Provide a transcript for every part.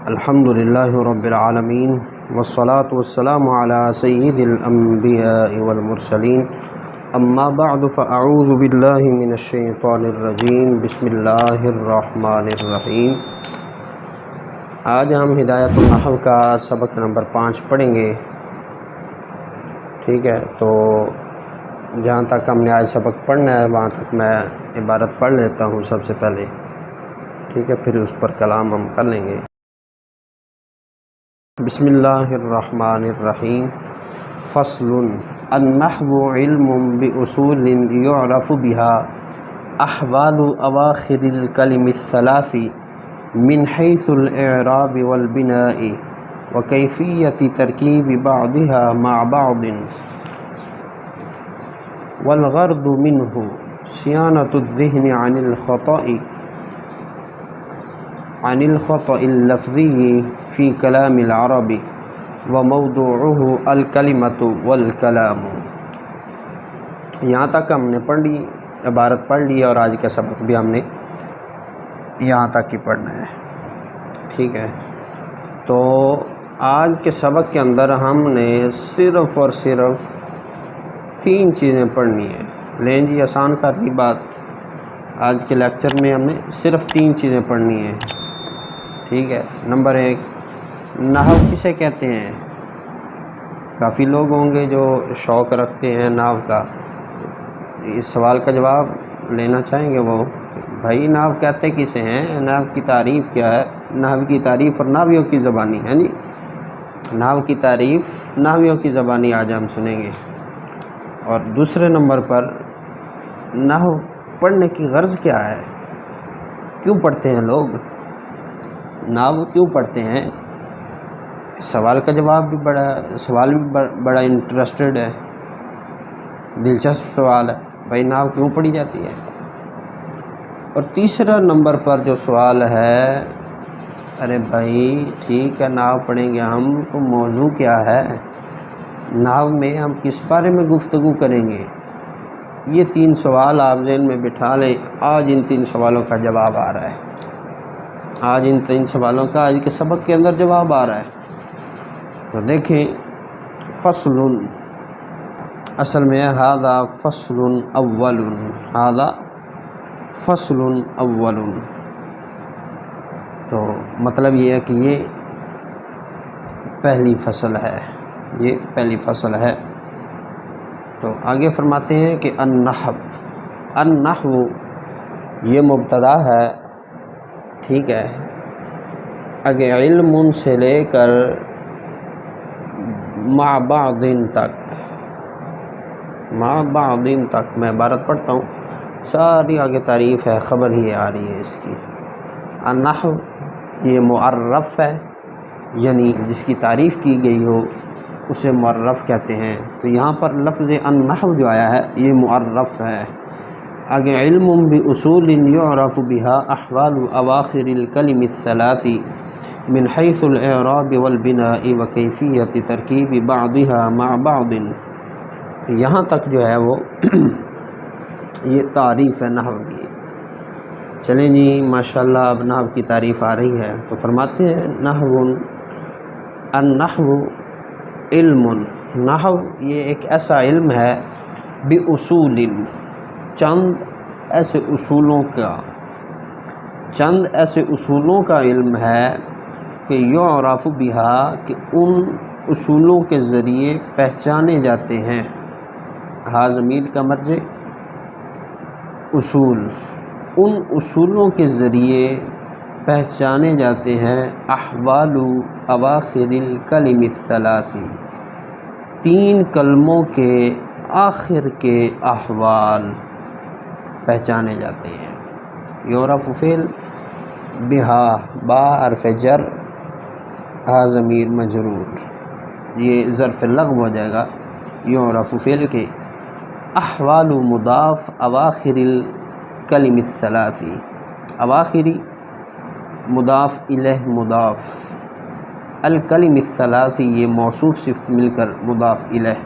الحمد للہ رب العالمین والصلاة والسلام علی سید الانبیاء والمرسلین اما بعد فاعوذ باللہ من الشیطان الرجیم بسم اللہ الرحمن الرحیم۔ آج ہم ہدایت النحو کا سبق نمبر 5 پڑھیں گے، ٹھیک ہے؟ تو جہاں تک ہم نے آج سبق پڑھنا ہے وہاں تک میں عبارت پڑھ لیتا ہوں سب سے پہلے، ٹھیک ہے؟ پھر اس پر کلام ہم کر لیں گے۔ بسم اللہ الرحمن الرحیم۔ فصل النحو علم باصول يعرف بها احوال اواخر الکلم الثلاث من حيث الاعراب والبناء وكيفية تركيب بعضها مع بعض، والغرض منه صيانة الذهن عن الخطأ اللفظي في كلام العرب وموضوعه الكلمة والكلام۔ یہاں تک ہم نے پڑھ لی، عبارت پڑھ لی، اور آج کا سبق بھی ہم نے یہاں تک ہی پڑھنا ہے، ٹھیک ہے؟ تو آج کے سبق کے اندر ہم نے صرف اور صرف 3 چیزیں پڑھنی ہیں۔ لیں جی، آسان کر لی بات۔ آج کے لیکچر میں ہم نے صرف 3 چیزیں پڑھنی ہیں، ٹھیک ہے؟ نمبر 1، نحو کسے کہتے ہیں؟ کافی لوگ ہوں گے جو شوق رکھتے ہیں نحو کا، اس سوال کا جواب لینا چاہیں گے وہ، بھائی نحو کہتے کسے ہیں؟ نحو کی تعریف کیا ہے؟ نحو کی تعریف اور نحویوں کی زبانی ہے جی، نحو کی تعریف نحویوں کی زبانی آج ہم سنیں گے۔ اور دوسرے نمبر پر نحو پڑھنے کی غرض کیا ہے؟ کیوں پڑھتے ہیں لوگ نحو؟ کیوں پڑھتے ہیں؟ اس سوال کا جواب بھی بڑا انٹرسٹڈ ہے، دلچسپ سوال ہے، بھائی نحو کیوں پڑھی جاتی ہے؟ اور تیسرا نمبر پر جو سوال ہے، ارے بھائی ٹھیک ہے نحو پڑھیں گے ہم، تو موضوع کیا ہے؟ نحو میں ہم کس بارے میں گفتگو کریں گے؟ یہ 3 سوال آپ ذہن میں بٹھا لیں۔ آج ان 3 سوالوں کا جواب آ رہا ہے، آج ان 3 سوالوں کا آج کے سبق کے اندر جواب آ رہا ہے۔ تو دیکھیں، فصل اصل میں ھذا فصل اول، ھذا فصل اول، تو مطلب یہ ہے کہ یہ پہلی فصل ہے، یہ پہلی فصل ہے۔ تو آگے فرماتے ہیں کہ النحو یہ مبتدا ہے، ٹھیک ہے؟ اگے علم سے لے کر مع بعض تک میں عبارت پڑھتا ہوں، ساری آگے تعریف ہے، خبر ہی آ رہی ہے اس کی۔ النحو یہ معرف ہے، یعنی جس کی تعریف کی گئی ہو اسے معرف کہتے ہیں۔ تو یہاں پر لفظ النحو جو آیا ہے یہ معرف ہے۔ آگے علم باصول يعرف بها احوال اواخر الکلم الثلاث من حيث الاعراب والبناء وكيفية تركيب بعضها مع بعض۔ یہاں تک جو ہے وہ یہ تعریف ہے نحو کی۔ چلیں جی، ماشاءاللہ اب نحو کی تعریف آ رہی ہے۔ تو فرماتے ہیں النحو علم، نحو یہ ایک ایسا علم ہے باصول، چند ایسے اصولوں کا علم ہے کہ یعرف بها، کہ ان اصولوں کے ذریعے پہچانے جاتے ہیں۔ ہا ضمیر کا مرجع اصول، ان اصولوں کے ذریعے پہچانے جاتے ہیں احوال اواخر الکلم الثلاث، 3 کلموں کے آخر کے احوال پہچانے جاتے ہیں۔ یعرف فعل، بہا با حرف جر، ہا ضمیر مجرور، یہ ظرف لغو ہو جائے گا۔ یعرف فعل کے احوال مضاف، اواخر الکلم الثلاث، اواخری مضاف الیہ مضاف، الکلم الثلاث یہ موصوف صفت مل کر مضاف الیہ،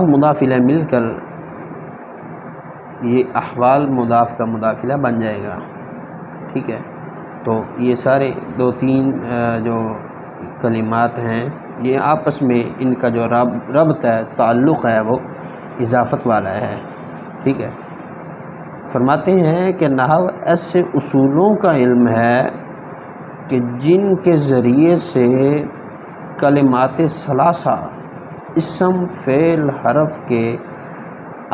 مضاف الیہ مل کر یہ احوال مضاف کا مضاف الیہ بن جائے گا، ٹھیک ہے؟ تو یہ سارے 2-3 جو کلمات ہیں یہ آپس میں ان کا جو ربط ہے، تعلق ہے، وہ اضافت والا ہے، ٹھیک ہے۔ فرماتے ہیں کہ نحو ایسے اصولوں کا علم ہے کہ جن کے ذریعے سے کلمات ثلاثہ، اسم، فعل، حرف کے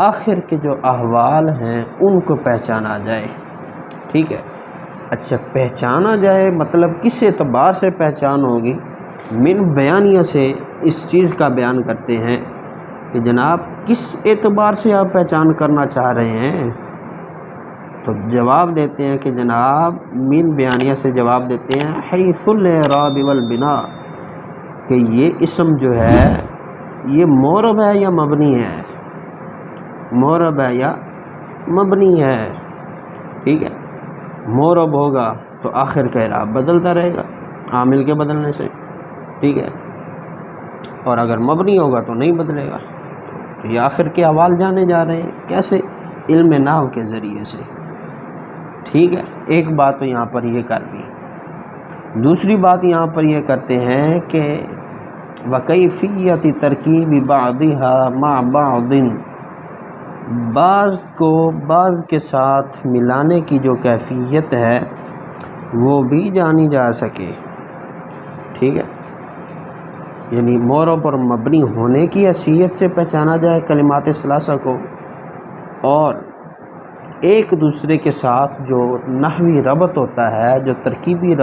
آخر کے جو احوال ہیں ان کو پہچانا جائے، ٹھیک ہے۔ اچھا، پہچانا جائے مطلب کس اعتبار سے پہچان ہوگی؟ من بیانیہ سے اس چیز کا بیان کرتے ہیں کہ جناب کس اعتبار سے آپ پہچان کرنا چاہ رہے ہیں؟ تو جواب دیتے ہیں کہ جناب من بیانیہ سے جواب دیتے ہیں حیث الاعراب والبناء، کہ یہ اسم جو ہے یہ معرب ہے یا مبنی ہے، معرب ہے یا مبنی ہے، ٹھیک ہے۔ معرب ہوگا تو آخر کا اعراب بدلتا رہے گا عامل کے بدلنے سے، ٹھیک ہے، اور اگر مبنی ہوگا تو نہیں بدلے گا۔ تو یہ آخر کے احوال جانے جا رہے ہیں، کیسے؟ علم نحو کے ذریعے سے، ٹھیک ہے۔ ایک بات تو یہاں پر یہ کر دی۔ دوسری بات یہاں پر یہ کرتے ہیں کہ وَكَيْفِيَّةِ تَرْكِيبِ بَعْضِهَا مَعَ بَعْضٍ، بعض کو بعض کے ساتھ ملانے کی جو کیفیت ہے وہ بھی جانی جا سکے، ٹھیک ہے۔ یعنی معرب اور مبنی ہونے کی حیثیت سے پہچانا جائے کلمات ثلاثہ کو، اور ایک دوسرے کے ساتھ جو نحوی ربط ہوتا ہے، جو ترکیبی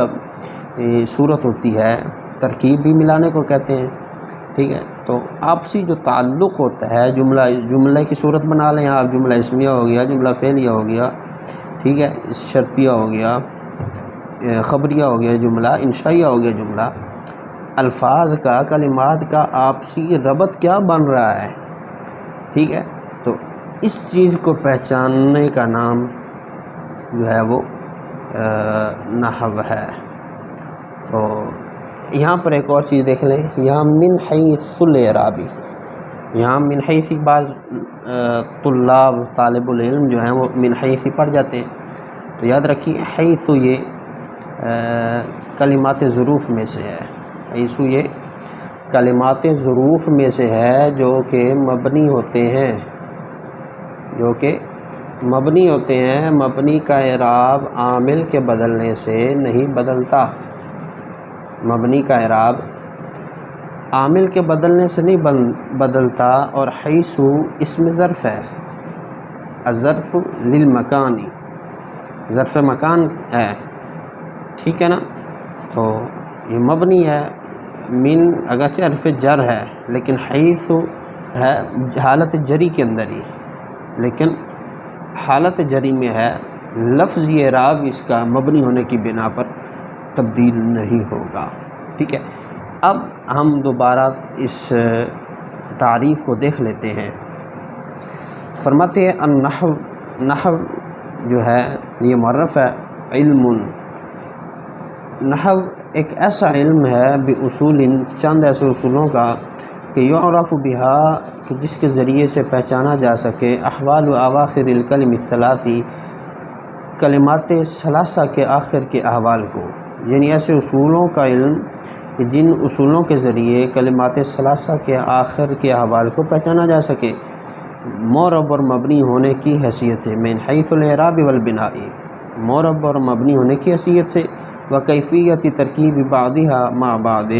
صورت ہوتی ہے، ترکیب بھی ملانے کو کہتے ہیں، ٹھیک ہے۔ تو آپسی جو تعلق ہوتا ہے، جملہ کی صورت بنا لیں آپ، جملہ اسمیہ ہو گیا، جملہ فعلیہ ہو گیا، ٹھیک ہے، شرطیہ ہو گیا، خبریہ ہو گیا، جملہ انشائیہ ہو گیا، جملہ الفاظ کا، کلمات کا آپسی ربط کیا بن رہا ہے، ٹھیک ہے۔ تو اس چیز کو پہچاننے کا نام جو ہے وہ نحو ہے۔ تو یہاں پر ایک اور چیز دیکھ لیں، یہاں من حیث الاعرابی، یہاں من حیث بعض طلاب، طالب العلم جو ہیں وہ من حیث پڑھ جاتے ہیں، تو یاد رکھیے حیث یہ کلمات ظروف میں سے ہے، حیث یہ کلمات ظروف میں سے ہے جو کہ مبنی ہوتے ہیں، جو کہ مبنی ہوتے ہیں۔ مبنی کا اعراب عامل کے بدلنے سے نہیں بدلتا، مبنی کا اعراب عامل کے بدلنے سے نہیں بدلتا، اور حیث اسم ظرف ہے، الظرف للمکانی، ظرف مکان ہے، ٹھیک ہے نا۔ تو یہ مبنی ہے، من اگرچہ حرف جر ہے لیکن حیث ہے حالت جری کے اندر ہی، لیکن حالت جری میں ہے، لفظی اعراب اس کا مبنی ہونے کی بنا پر تبدیل نہیں ہوگا، ٹھیک ہے۔ اب ہم دوبارہ اس تعریف کو دیکھ لیتے ہیں۔ فرماتے ہیں النحو، نحو جو ہے یہ معرف ہے، علم، نحو ایک ایسا علم ہے باصول، چند ایسے اصولوں کا کہ یعرف بہا، کہ جس کے ذریعے سے پہچانا جا سکے احوال و اواخر الکلم الثلاثی، کلمات ثلاثہ کے آخر کے احوال کو، یعنی ایسے اصولوں کا علم کہ جن اصولوں کے ذریعے کلمات ثلاثہ کے آخر کے احوال کو پہچانا جا سکے معرب اور مبنی ہونے کی حیثیت سے، من حیث الاعراب والبناء، معرب اور مبنی ہونے کی حیثیت سے، وکیفیت ترکیب بعضها مع بعض،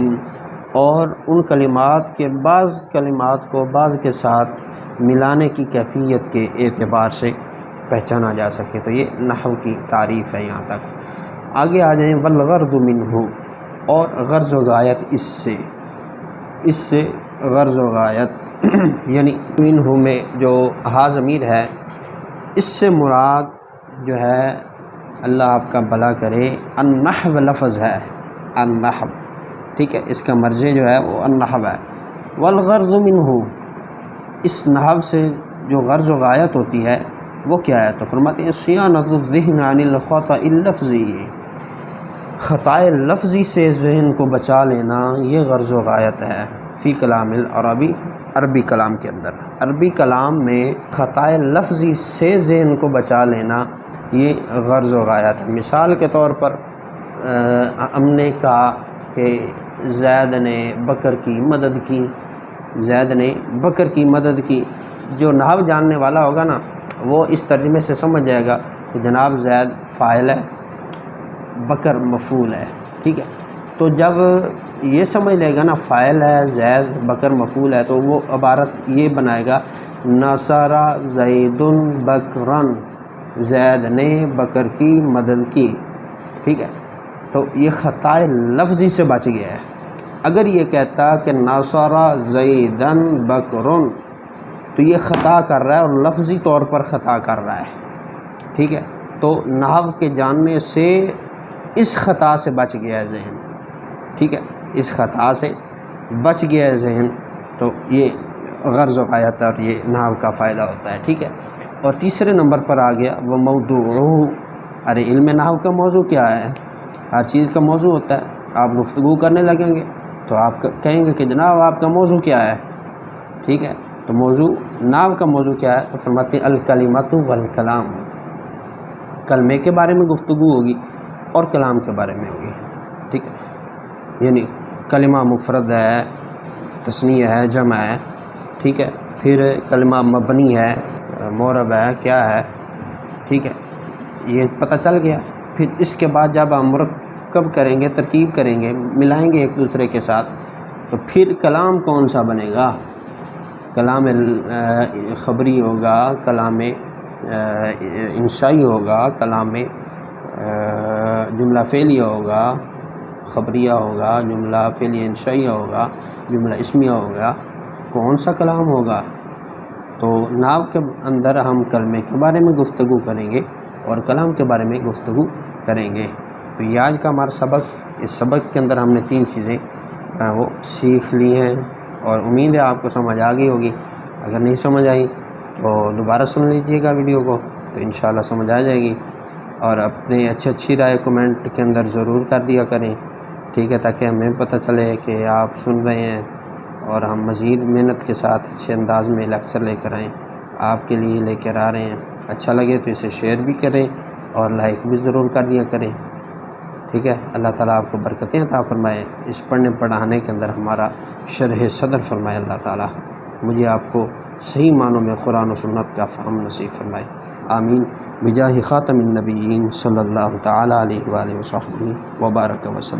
اور ان کلمات کے بعض کلمات کو بعض کے ساتھ ملانے کی کیفیت کے اعتبار سے پہچانا جا سکے۔ تو یہ نحو کی تعریف ہے یہاں تک۔ آگے آ جائیں، والغرض منہ، اور غرض و غایت اس سے غرض و غایت یعنی منہ میں جو ہا ضمیر ہے، اس سے مراد جو ہے، اللہ آپ کا بھلا کرے، النحو لفظ ہے، النحو، ٹھیک ہے، اس کا مرجع جو ہے وہ النحو ہے۔ والغرض منہ، اس نحو سے جو غرض و غایت ہوتی ہے وہ کیا ہے؟ تو فرماتے ہیں صیانۃ الذہن عن الخطأ اللفظی، خطائے لفظی سے ذہن کو بچا لینا، یہ غرض و غایت ہے، فی کلام العربی، عربی کلام کے اندر، عربی کلام میں خطائے لفظی سے ذہن کو بچا لینا یہ غرض و غایت ہے۔ مثال کے طور پر ہم نے کہا کہ زید نے بکر کی مدد کی، زید نے بکر کی مدد کی، جو نحو جاننے والا ہوگا نا وہ اس ترجمے سے سمجھ جائے گا کہ جناب زید فاعل ہے، بکر مفعول ہے، ٹھیک ہے۔ تو جب یہ سمجھ لے گا نا فاعل ہے زید، بکر مفعول ہے، تو وہ عبارت یہ بنائے گا نصر زید بکرن، زید نے بکر کی مدد کی، ٹھیک ہے۔ تو یہ خطا لفظی سے بچ گیا ہے۔ اگر یہ کہتا کہ نصر زیدن بکرن تو یہ خطا کر رہا ہے اور لفظی طور پر خطا کر رہا ہے، ٹھیک ہے۔ تو نحو کے جاننے سے اس خطا سے بچ گیا ہے ذہن، ٹھیک ہے، اس خطا سے بچ گیا ہے ذہن، تو یہ غرض و غایت اور یہ نحو کا فائدہ ہوتا ہے، ٹھیک ہے۔ اور تیسرے نمبر پر آ گیا وہ موضوع۔ ارے علم نحو کا موضوع کیا ہے؟ ہر چیز کا موضوع ہوتا ہے۔ آپ گفتگو کرنے لگیں گے تو آپ کہیں گے کہ جناب آپ کا موضوع کیا ہے، ٹھیک ہے۔ تو موضوع نحو کا موضوع کیا ہے؟ تو فرماتے ہیں الکلمۃ والکلام، کلمے کے بارے میں گفتگو ہوگی اور کلام کے بارے میں ہوگی، ٹھیک ہے۔ یعنی کلمہ مفرد ہے، تثنیہ ہے، جمع ہے، ٹھیک ہے۔ پھر کلمہ مبنی ہے، معرب ہے، کیا ہے، ٹھیک ہے، یہ پتہ چل گیا۔ پھر اس کے بعد جب ہم مرکب کریں گے، ترکیب کریں گے، ملائیں گے ایک دوسرے کے ساتھ، تو پھر کلام کون سا بنے گا؟ کلام خبری ہوگا، کلام انشائی ہوگا، کلام جملہ فعلیہ ہوگا، خبریہ ہوگا، جملہ فعلیہ انشائیہ ہوگا، جملہ اسمیہ ہوگا، کون سا کلام ہوگا؟ تو نحو کے اندر ہم کلمے کے بارے میں گفتگو کریں گے اور کلام کے بارے میں گفتگو کریں گے۔ تو یہ آج کا ہمارا سبق، اس سبق کے اندر ہم نے 3 چیزیں وہ سیکھ لی ہیں اور امید ہے آپ کو سمجھ آ گئی ہوگی۔ اگر نہیں سمجھ آئی تو دوبارہ سن لیجئے گا ویڈیو کو، تو انشاءاللہ سمجھ آ جائے گی۔ اور اپنے اچھی رائے کمنٹ کے اندر ضرور کر دیا کریں، ٹھیک ہے، تاکہ ہمیں پتہ چلے کہ آپ سن رہے ہیں اور ہم مزید محنت کے ساتھ اچھے انداز میں لیکچر لے کر آئیں، آپ کے لیے لے کر آ رہے ہیں۔ اچھا لگے تو اسے شیئر بھی کریں اور لائک بھی ضرور کر دیا کریں، ٹھیک ہے۔ اللہ تعالیٰ آپ کو برکتیں عطا فرمائے، اس پڑھنے پڑھانے کے اندر ہمارا شرح صدر فرمائے اللہ تعالیٰ، مجھے آپ کو صحیح معنوں میں قرآن و سنت کا فہم نصیب فرمائے، آمین، بجاہ خاتم النبیین صلی اللہ تعالیٰ علیہ وآلہ وصحبہ وبارک وسلم۔